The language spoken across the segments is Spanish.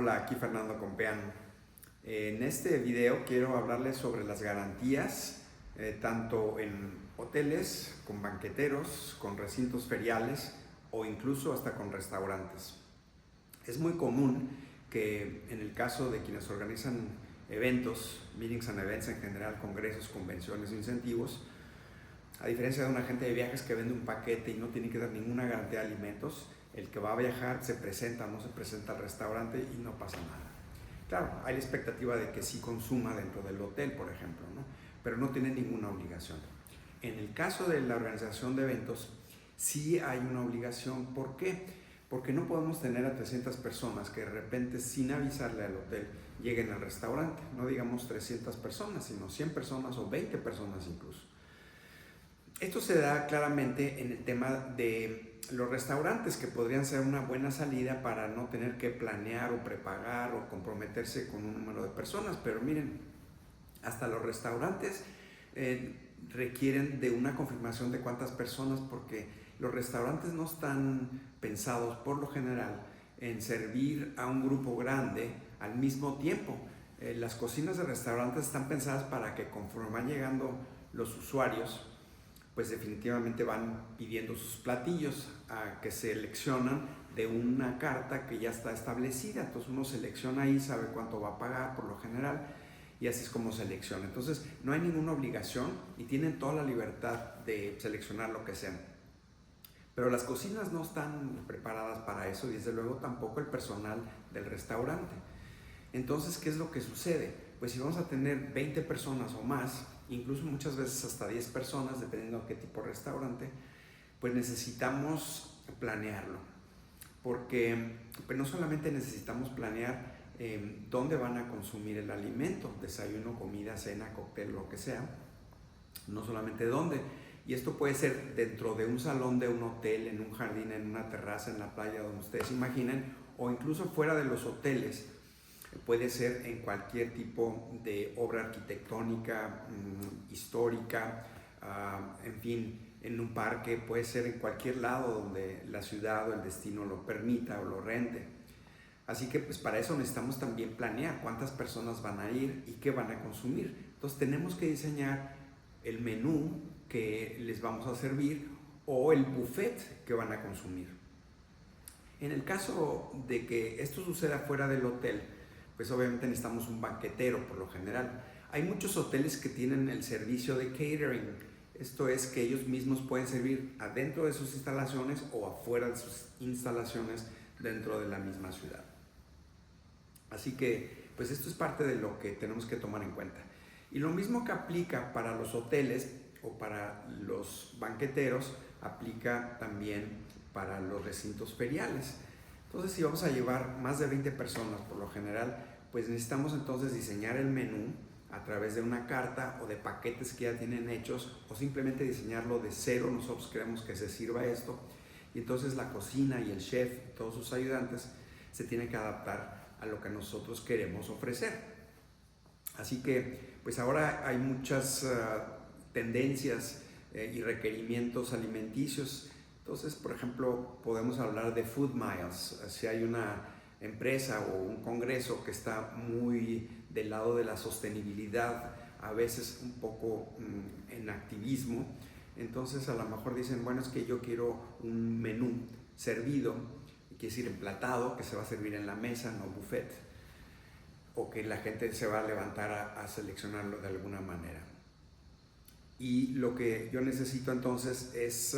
Hola, aquí Fernando Compeán. En este video quiero hablarles sobre las garantías, tanto en hoteles, con banqueteros, con recintos feriales o incluso hasta con restaurantes. Es muy común que en el caso de quienes organizan eventos, meetings and events en general, congresos, convenciones, incentivos, a diferencia de un agente de viajes que vende un paquete y no tiene que dar ninguna garantía de alimentos, el que va a viajar se presenta o no se presenta al restaurante y no pasa nada. Claro, hay la expectativa de que sí consuma dentro del hotel, por ejemplo, ¿no? Pero no tiene ninguna obligación. En el caso de la organización de eventos, sí hay una obligación. ¿Por qué? Porque no podemos tener a 300 personas que de repente, sin avisarle al hotel, lleguen al restaurante. No digamos 300 personas, sino 100 personas o 20 personas incluso. Esto se da claramente en el tema de los restaurantes, que podrían ser una buena salida para no tener que planear o prepagar o comprometerse con un número de personas. Pero miren, hasta los restaurantes requieren de una confirmación de cuántas personas, porque los restaurantes no están pensados por lo general en servir a un grupo grande al mismo tiempo. Las cocinas de restaurantes están pensadas para que conforme van llegando los usuarios, pues definitivamente van pidiendo sus platillos, que seleccionan de una carta que ya está establecida. Entonces uno selecciona ahí, sabe cuánto va a pagar por lo general, y así es como selecciona. Entonces no hay ninguna obligación y tienen toda la libertad de seleccionar lo que sean. Pero las cocinas no están preparadas para eso, y desde luego tampoco el personal del restaurante. Entonces, ¿qué es lo que sucede? Pues si vamos a tener 20 personas o más, incluso muchas veces hasta 10 personas, dependiendo de qué tipo de restaurante, pues necesitamos planearlo. Porque pues no solamente necesitamos planear dónde van a consumir el alimento, desayuno, comida, cena, cóctel, lo que sea, no solamente dónde. Y esto puede ser dentro de un salón de un hotel, en un jardín, en una terraza, en la playa, donde ustedes imaginen, o incluso fuera de los hoteles. Puede ser en cualquier tipo de obra arquitectónica, histórica, en fin, en un parque, puede ser en cualquier lado donde la ciudad o el destino lo permita o lo rente. Así que pues para eso necesitamos también planear cuántas personas van a ir y qué van a consumir. Entonces tenemos que diseñar el menú que les vamos a servir o el buffet que van a consumir. En el caso de que esto suceda fuera del hotel, pues obviamente necesitamos un banquetero por lo general. Hay muchos hoteles que tienen el servicio de catering. Esto es que ellos mismos pueden servir adentro de sus instalaciones o afuera de sus instalaciones dentro de la misma ciudad. Así que pues esto es parte de lo que tenemos que tomar en cuenta. Y lo mismo que aplica para los hoteles o para los banqueteros, aplica también para los recintos feriales. Entonces, si vamos a llevar más de 20 personas por lo general, pues necesitamos entonces diseñar el menú a través de una carta o de paquetes que ya tienen hechos, o simplemente diseñarlo de cero. Nosotros queremos que se sirva esto, y entonces la cocina y el chef y todos sus ayudantes se tienen que adaptar a lo que nosotros queremos ofrecer. Así que pues ahora hay muchas tendencias y requerimientos alimenticios. Entonces, por ejemplo, podemos hablar de food miles. Si hay una empresa o un congreso que está muy del lado de la sostenibilidad, a veces un poco en activismo, entonces a lo mejor dicen, bueno, es que yo quiero un menú servido, quiere decir emplatado, que se va a servir en la mesa, no buffet, o que la gente se va a levantar a seleccionarlo de alguna manera. Y lo que yo necesito entonces es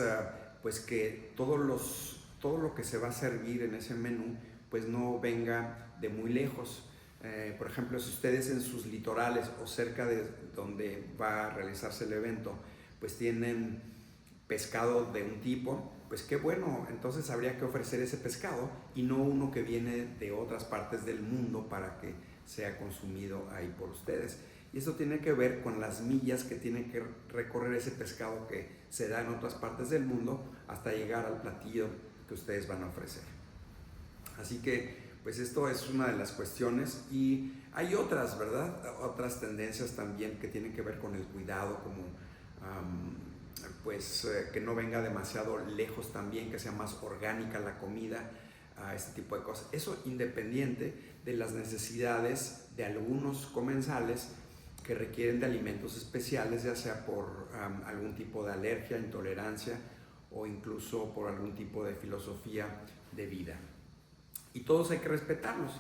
pues que todo lo que se va a servir en ese menú pues no venga de muy lejos. Por ejemplo, si ustedes en sus litorales o cerca de donde va a realizarse el evento pues tienen pescado de un tipo, pues qué bueno, entonces habría que ofrecer ese pescado y no uno que viene de otras partes del mundo para que sea consumido ahí por ustedes. Y eso tiene que ver con las millas que tiene que recorrer ese pescado que se da en otras partes del mundo hasta llegar al platillo que ustedes van a ofrecer. Así que pues esto es una de las cuestiones, y hay otras, ¿verdad? Otras tendencias también que tienen que ver con el cuidado, como que no venga demasiado lejos también, que sea más orgánica la comida. a este tipo de cosas. Eso independiente de las necesidades de algunos comensales que requieren de alimentos especiales, ya sea por algún tipo de alergia, intolerancia o incluso por algún tipo de filosofía de vida. Y todos hay que respetarlos.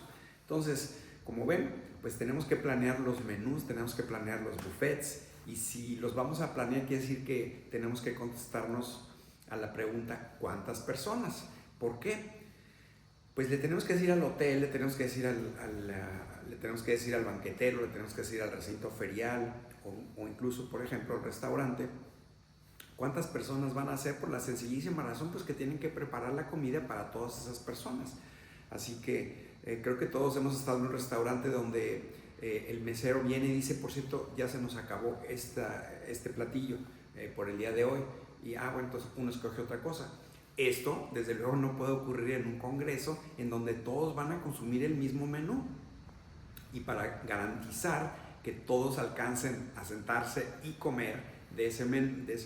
Entonces, como ven, pues tenemos que planear los menús, tenemos que planear los buffets, y si los vamos a planear quiere decir que tenemos que contestarnos a la pregunta ¿cuántas personas? ¿Por qué? Pues le tenemos que decir al hotel, le tenemos que decir le tenemos que decir al banquetero, le tenemos que decir al recinto ferial o incluso, por ejemplo, al restaurante, cuántas personas van a ser, por la sencillísima razón pues que tienen que preparar la comida para todas esas personas. Así que creo que todos hemos estado en un restaurante donde el mesero viene y dice, por cierto, ya se nos acabó este platillo por el día de hoy, y bueno, entonces uno escoge otra cosa. Esto, desde luego, no puede ocurrir en un congreso en donde todos van a consumir el mismo menú. Y para garantizar que todos alcancen a sentarse y comer de ese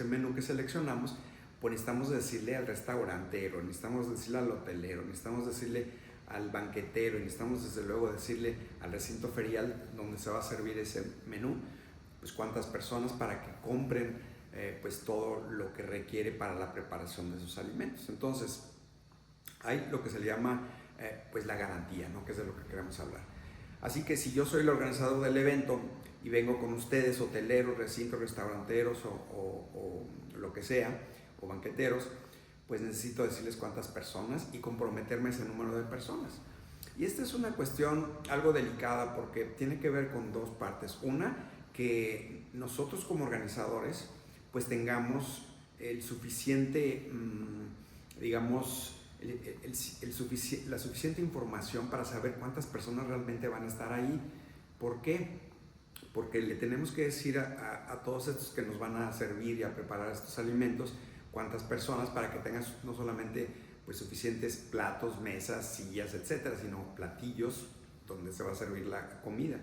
menú que seleccionamos, pues necesitamos decirle al restaurantero, necesitamos decirle al hotelero, necesitamos decirle al banquetero, y necesitamos desde luego decirle al recinto ferial donde se va a servir ese menú, pues cuántas personas, para que compren pues todo lo que requiere para la preparación de sus alimentos. Entonces hay lo que se le llama pues la garantía, ¿no? Que es de lo que queremos hablar. Así que si yo soy el organizador del evento y vengo con ustedes, hoteleros, recintos, restauranteros o lo que sea, o banqueteros, pues necesito decirles cuántas personas y comprometerme a ese número de personas. Y esta es una cuestión algo delicada porque tiene que ver con dos partes. Una, que nosotros como organizadores pues tengamos el suficiente, digamos, la suficiente información para saber cuántas personas realmente van a estar ahí. ¿Por qué? Porque le tenemos que decir a todos estos que nos van a servir y a preparar estos alimentos cuántas personas, para que tengan no solamente pues suficientes platos, mesas, sillas, etcétera, sino platillos donde se va a servir la comida.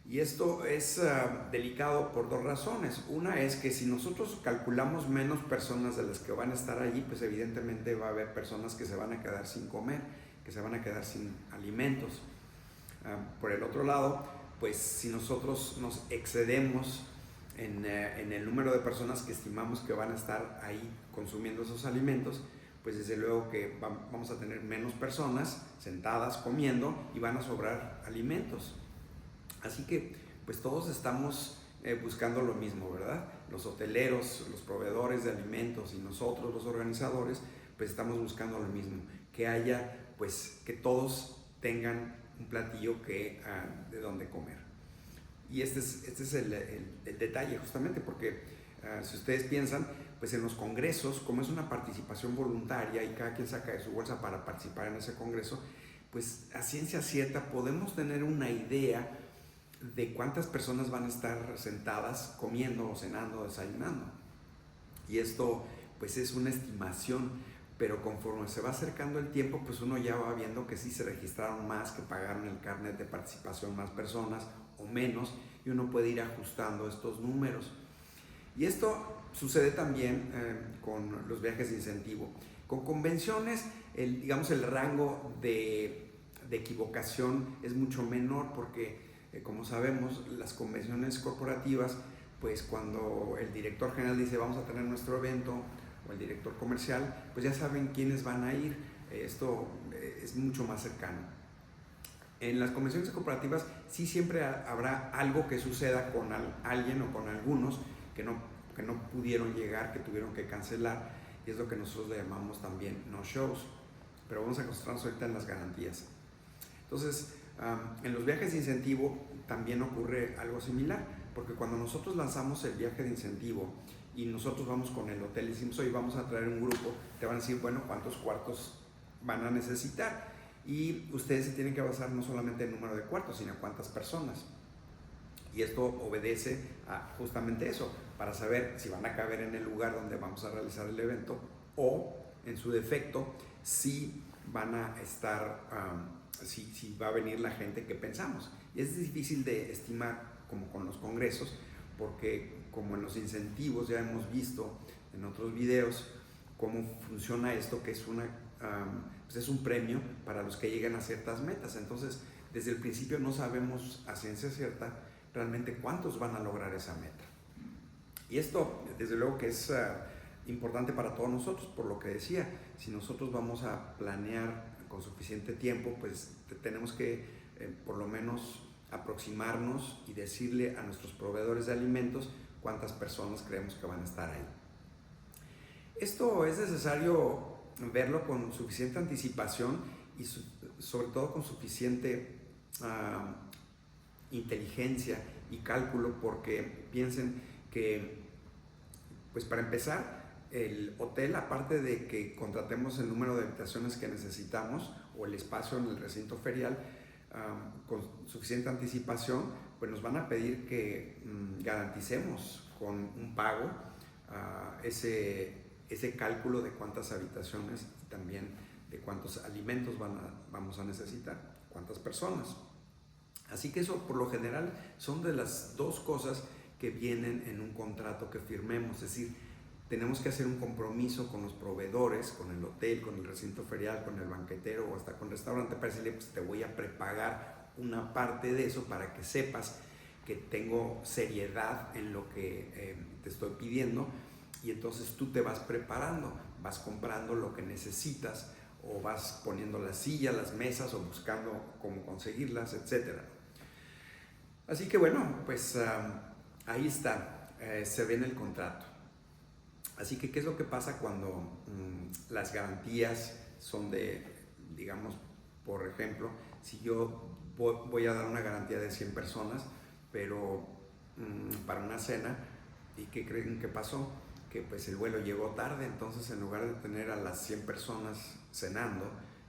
Y esto es delicado por dos razones. Una es que si nosotros calculamos menos personas de las que van a estar allí, pues evidentemente va a haber personas que se van a quedar sin comer, que se van a quedar sin alimentos. Por el otro lado, pues si nosotros nos excedemos en el número de personas que estimamos que van a estar ahí consumiendo esos alimentos, pues desde luego que vamos a tener menos personas sentadas comiendo y van a sobrar alimentos. Así que pues todos estamos buscando lo mismo, ¿verdad? Los hoteleros, los proveedores de alimentos y nosotros los organizadores pues estamos buscando lo mismo, que haya pues que todos tengan un platillo de donde comer. Y este es el detalle justamente, porque si ustedes piensan, pues en los congresos, como es una participación voluntaria y cada quien saca de su bolsa para participar en ese congreso, pues a ciencia cierta podemos tener una idea de cuántas personas van a estar sentadas comiendo o cenando o desayunando. Y esto pues es una estimación, pero conforme se va acercando el tiempo, pues uno ya va viendo que sí se registraron más, que pagaron el carnet de participación más personas o menos, y uno puede ir ajustando estos números. Y esto sucede también con los viajes de incentivo. Con convenciones, digamos, el rango de equivocación es mucho menor, porque como sabemos, las convenciones corporativas, pues cuando el director general dice vamos a tener nuestro evento, o el director comercial, pues ya saben quiénes van a ir. Esto es mucho más cercano. En las convenciones corporativas sí siempre habrá algo que suceda con alguien o con algunos que no pudieron llegar, que tuvieron que cancelar, y es lo que nosotros le llamamos también no-shows. Pero vamos a concentrarnos ahorita en las garantías. Entonces, en los viajes de incentivo también ocurre algo similar, porque cuando nosotros lanzamos el viaje de incentivo y nosotros vamos con el hotel y decimos, hoy vamos a traer un grupo, te van a decir, bueno, ¿cuántos cuartos van a necesitar? Y ustedes se tienen que basar no solamente en el número de cuartos, sino en cuántas personas. Y esto obedece a justamente eso, para saber si van a caber en el lugar donde vamos a realizar el evento, o en su defecto, si van a estar, si va a venir la gente que pensamos. Y es difícil de estimar, como con los congresos, porque como en los incentivos ya hemos visto en otros videos cómo funciona esto, que es una pues es un premio para los que llegan a ciertas metas. Entonces, desde el principio no sabemos a ciencia cierta realmente cuántos van a lograr esa meta. Y esto, desde luego que es importante para todos nosotros, por lo que decía, si nosotros vamos a planear con suficiente tiempo, pues tenemos que por lo menos aproximarnos y decirle a nuestros proveedores de alimentos cuántas personas creemos que van a estar ahí. Esto es necesario verlo con suficiente anticipación y sobre todo con suficiente inteligencia y cálculo, porque piensen que, pues para empezar, el hotel, aparte de que contratemos el número de habitaciones que necesitamos o el espacio en el recinto ferial con suficiente anticipación, pues nos van a pedir que garanticemos con un pago ese cálculo de cuántas habitaciones y también de cuántos alimentos vamos a necesitar, cuántas personas. Así que eso por lo general son de las dos cosas que vienen en un contrato que firmemos, es decir, tenemos que hacer un compromiso con los proveedores, con el hotel, con el recinto ferial, con el banquetero o hasta con el restaurante para decirle, pues te voy a prepagar una parte de eso para que sepas que tengo seriedad en lo que te estoy pidiendo, y entonces tú te vas preparando, vas comprando lo que necesitas o vas poniendo las sillas, las mesas o buscando cómo conseguirlas, etc. Así que bueno, pues ahí está, se ve en el contrato. Así que, ¿qué es lo que pasa cuando las garantías son de, digamos, por ejemplo, si yo voy a dar una garantía de 100 personas, pero para una cena, ¿y qué creen que pasó? Que pues el vuelo llegó tarde, entonces en lugar de tener a las 100 personas cenando,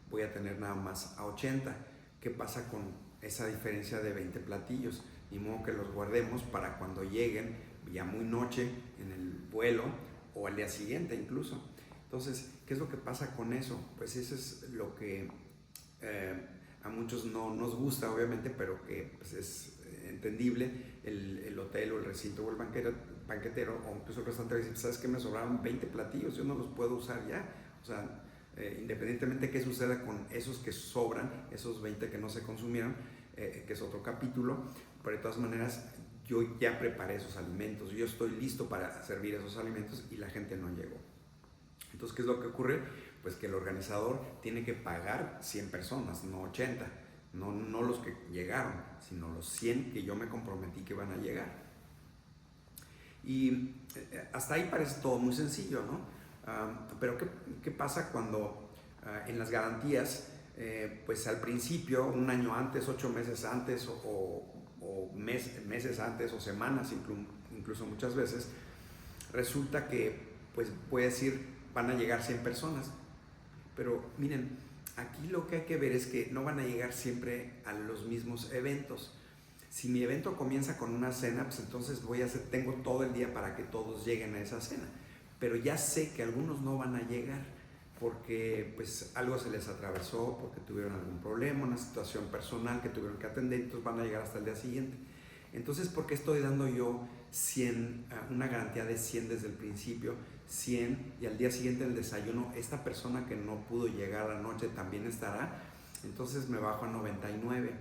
voy a tener nada más a 80. ¿Qué pasa con esa diferencia de 20 platillos? Ni modo que los guardemos para cuando lleguen ya muy noche en el vuelo o al día siguiente incluso. Entonces, ¿qué es lo que pasa con eso? Pues eso es lo que a muchos no nos gusta, obviamente, pero que pues, es entendible. El hotel o el recinto o el banquetero o incluso el restaurante dice, ¿sabes qué? Me sobraron 20 platillos, yo no los puedo usar ya. O sea, independientemente de qué suceda con esos que sobran, esos 20 que no se consumieron, que es otro capítulo, pero de todas maneras yo ya preparé esos alimentos, yo estoy listo para servir esos alimentos y la gente no llegó. Entonces, ¿qué es lo que ocurre? Pues que el organizador tiene que pagar 100 personas, no 80, no los que llegaron, sino los 100 que yo me comprometí que van a llegar. Y hasta ahí parece todo muy sencillo, ¿no? Pero ¿qué pasa cuando en las garantías, pues al principio, un año antes, 8 meses antes o meses antes o semanas incluso muchas veces, resulta que pues puede decir van a llegar 100 personas, pero miren, aquí lo que hay que ver es que no van a llegar siempre a los mismos eventos. Si mi evento comienza con una cena, pues entonces tengo todo el día para que todos lleguen a esa cena, pero ya sé que algunos no van a llegar porque pues algo se les atravesó, porque tuvieron algún problema, una situación personal que tuvieron que atender, entonces van a llegar hasta el día siguiente. Entonces, ¿por qué estoy dando yo 100, una garantía de 100 desde el principio, 100, y al día siguiente en el desayuno, esta persona que no pudo llegar anoche también estará? Entonces me bajo a 99.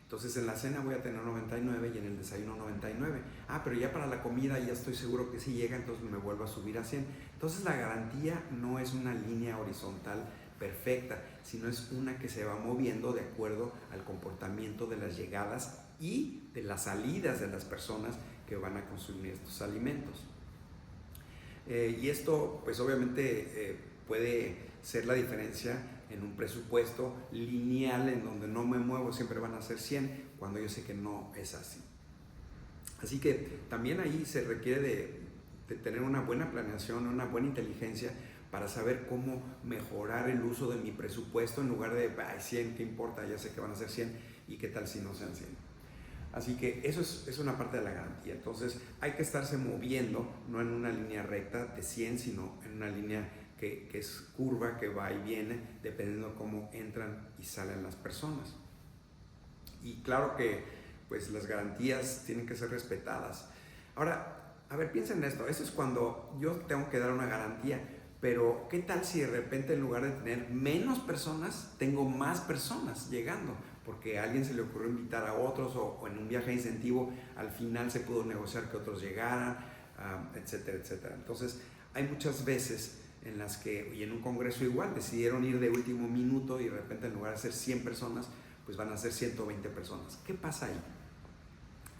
Entonces en la cena voy a tener 99 y en el desayuno 99. Pero ya para la comida ya estoy seguro que sí llega, entonces me vuelvo a subir a 100. Entonces la garantía no es una línea horizontal perfecta, sino es una que se va moviendo de acuerdo al comportamiento de las llegadas y de las salidas de las personas que van a consumir estos alimentos. Y esto pues obviamente puede ser la diferencia en un presupuesto lineal en donde no me muevo, siempre van a ser 100, cuando yo sé que no es así. Así que también ahí se requiere de tener una buena planeación, una buena inteligencia para saber cómo mejorar el uso de mi presupuesto en lugar de 100, ¿qué importa? Ya sé que van a ser 100 y qué tal si no sean 100. Así que eso es una parte de la garantía. Entonces hay que estarse moviendo, no en una línea recta de 100, sino en una línea que es curva, que va y viene, dependiendo cómo entran y salen las personas. Y claro que pues las garantías tienen que ser respetadas. Ahora, a ver, piensen en esto. Eso es cuando yo tengo que dar una garantía, Pero ¿qué tal si de repente en lugar de tener menos personas, tengo más personas llegando? Porque a alguien se le ocurrió invitar a otros o en un viaje de incentivo al final se pudo negociar que otros llegaran, etcétera, etcétera. Entonces hay muchas veces en las que, y en un congreso igual, decidieron ir de último minuto y de repente en lugar de ser 100 personas, pues van a ser 120 personas. ¿Qué pasa ahí?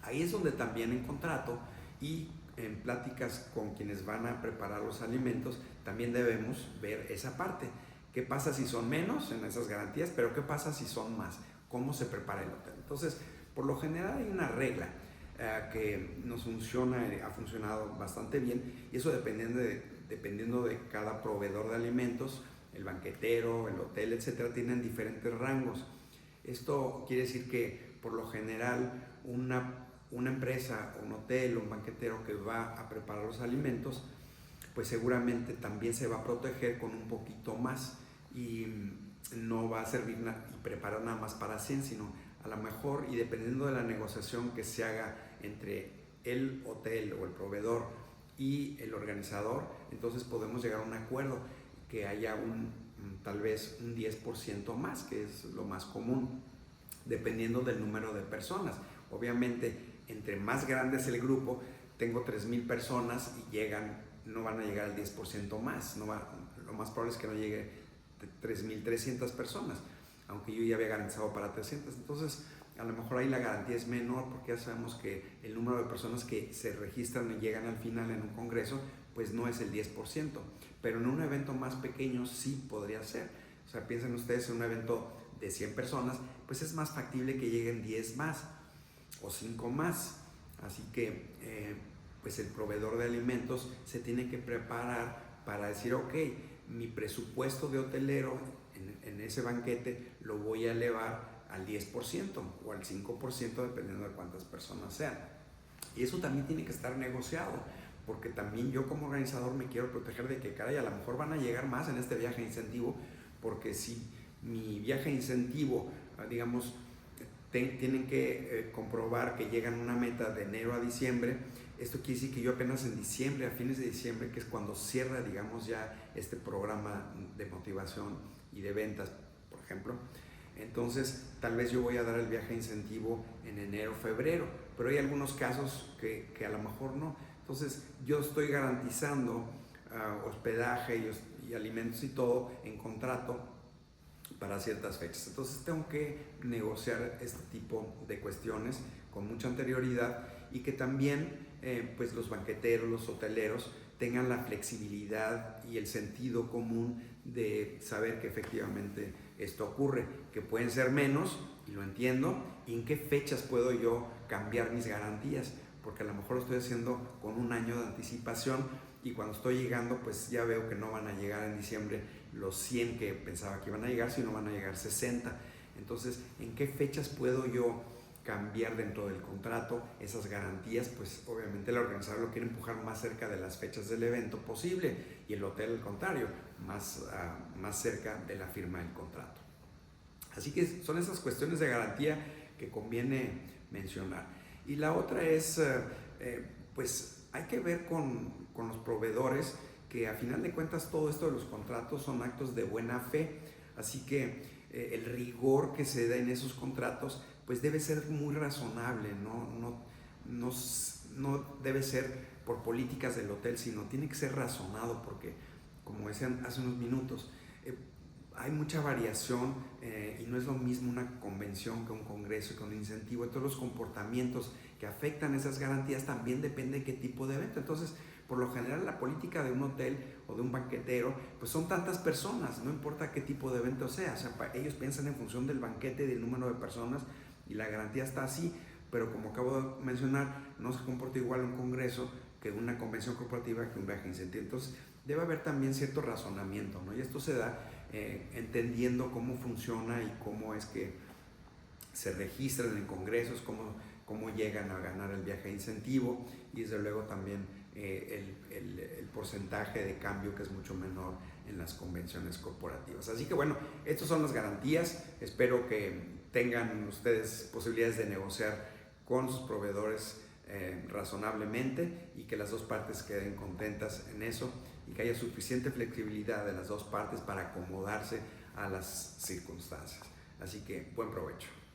Ahí es donde también en contrato y en pláticas con quienes van a preparar los alimentos, también debemos ver esa parte. ¿Qué pasa si son menos en esas garantías? Pero ¿qué pasa si son más? ¿Cómo se prepara el hotel? Entonces, por lo general hay una regla que nos funciona, ha funcionado bastante bien, y eso dependiendo de cada proveedor de alimentos, el banquetero, el hotel, etcétera, tienen diferentes rangos. Esto quiere decir que por lo general una empresa, un hotel o un banquetero que va a preparar los alimentos, pues seguramente también se va a proteger con un poquito más y no va a servir y preparar nada más para 100, sino a lo mejor, y dependiendo de la negociación que se haga entre el hotel o el proveedor y el organizador, entonces podemos llegar a un acuerdo que haya tal vez un 10% más, que es lo más común, dependiendo del número de personas. Obviamente, entre más grande es el grupo, tengo 3,000 personas y no van a llegar al 10% más, lo más probable es que no llegue 3,300 personas, aunque yo ya había garantizado para 300. Entonces, a lo mejor ahí la garantía es menor porque ya sabemos que el número de personas que se registran y llegan al final en un congreso, pues no es el 10%, pero en un evento más pequeño sí podría ser. O sea, piensen ustedes en un evento de 100 personas, pues es más factible que lleguen 10 más o 5 más. Así que pues el proveedor de alimentos se tiene que preparar para decir, ok, mi presupuesto de hotelero en ese banquete lo voy a elevar al 10% o al 5%, dependiendo de cuántas personas sean. Y eso también tiene que estar negociado, porque también yo como organizador me quiero proteger de que, caray, a lo mejor van a llegar más en este viaje de incentivo, porque si mi viaje de incentivo, digamos, tienen que comprobar que llegan a una meta de enero a diciembre, esto quiere decir que yo apenas en diciembre, a fines de diciembre, que es cuando cierra, digamos, ya este programa de motivación y de ventas, por ejemplo, entonces tal vez yo voy a dar el viaje de incentivo en enero, febrero, pero hay algunos casos que a lo mejor no. Entonces yo estoy garantizando hospedaje y alimentos y todo en contrato para ciertas fechas. Entonces tengo que negociar este tipo de cuestiones con mucha anterioridad y que también pues los banqueteros, los hoteleros tengan la flexibilidad y el sentido común de saber que efectivamente esto ocurre, que pueden ser menos, y lo entiendo, y en qué fechas puedo yo cambiar mis garantías, porque a lo mejor lo estoy haciendo con un año de anticipación y cuando estoy llegando pues ya veo que no van a llegar en diciembre los 100 que pensaba que iban a llegar, sino van a llegar 60. Entonces, ¿en qué fechas puedo yo cambiar dentro del contrato esas garantías? Pues obviamente el organizador lo quiere empujar más cerca de las fechas del evento posible y el hotel al contrario, más cerca de la firma del contrato. Así que son esas cuestiones de garantía que conviene mencionar. Y la otra es, pues hay que ver con los proveedores, que a final de cuentas todo esto de los contratos son actos de buena fe, así que el rigor que se da en esos contratos pues debe ser muy razonable, no debe ser por políticas del hotel, sino tiene que ser razonado, porque como decían hace unos minutos, hay mucha variación y no es lo mismo una convención que un congreso, que un incentivo. Entonces los comportamientos que afectan esas garantías también depende de qué tipo de evento. Entonces, por lo general, la política de un hotel o de un banquetero, pues son tantas personas, no importa qué tipo de evento sea. O sea, ellos piensan en función del banquete, del número de personas, y la garantía está así. Pero como acabo de mencionar, no se comporta igual un congreso que una convención corporativa, que un viaje de incentivo. Entonces, debe haber también cierto razonamiento, ¿no? Y esto se da entendiendo cómo funciona y cómo es que se registran en congresos, cómo llegan a ganar el viaje de incentivo, y desde luego también el porcentaje de cambio, que es mucho menor en las convenciones corporativas. Así que bueno, estas son las garantías. Espero que tengan ustedes posibilidades de negociar con sus proveedores razonablemente y que las dos partes queden contentas en eso, y que haya suficiente flexibilidad de las dos partes para acomodarse a las circunstancias. Así que buen provecho.